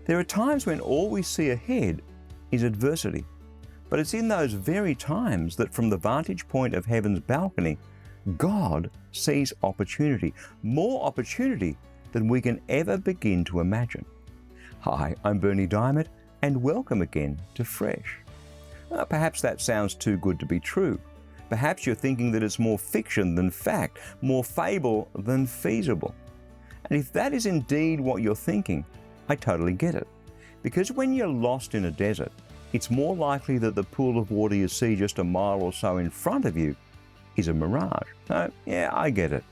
There are times when all we see ahead is adversity, but it's in those very times that from the vantage point of heaven's balcony, God sees opportunity, more opportunity than we can ever begin to imagine. Hi, I'm Bernie Diamond, and welcome again to Fresh. Perhaps that sounds too good to be true. Perhaps you're thinking that it's more fiction than fact, more fable than feasible. And if that is indeed what you're thinking, I totally get it. Because when you're lost in a desert, it's more likely that the pool of water you see just a mile or so in front of you is a mirage. So, yeah, I get it.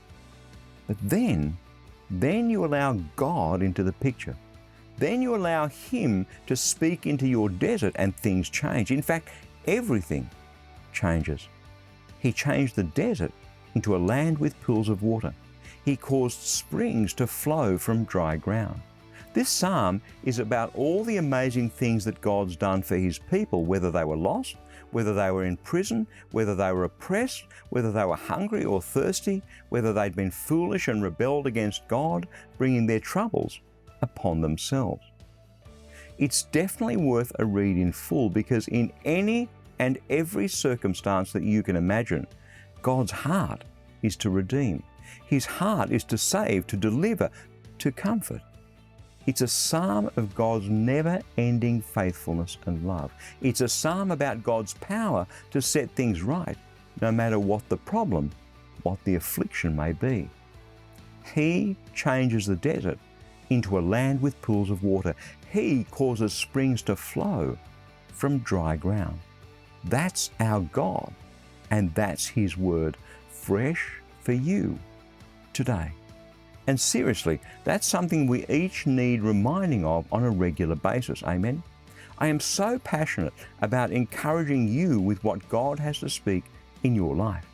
But then you allow God into the picture. Then you allow Him to speak into your desert and things change. In fact, everything changes. He changed the desert into a land with pools of water. He caused springs to flow from dry ground. This psalm is about all the amazing things that God's done for His people, whether they were lost, whether they were in prison, whether they were oppressed, whether they were hungry or thirsty, whether they'd been foolish and rebelled against God, bringing their troubles upon themselves. It's definitely worth a read in full, because in any and every circumstance that you can imagine, God's heart is to redeem. His heart is to save, to deliver, to comfort. It's a psalm of God's never-ending faithfulness and love. It's a psalm about God's power to set things right, no matter what the problem, what the affliction may be. He changes the desert into a land with pools of water. He causes springs to flow from dry ground. That's our God, and that's His word, fresh for you today. And seriously, that's something we each need reminding of on a regular basis. Amen? I am so passionate about encouraging you with what God has to speak in your life.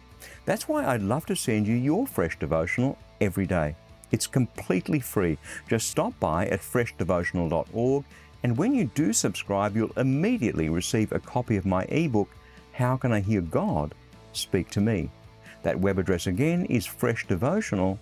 That's why I'd love to send you your Fresh Devotional every day. It's completely free. Just stop by at freshdevotional.org, and when you do subscribe, you'll immediately receive a copy of my ebook, How Can I Hear God Speak to Me? That web address again is freshdevotional.org.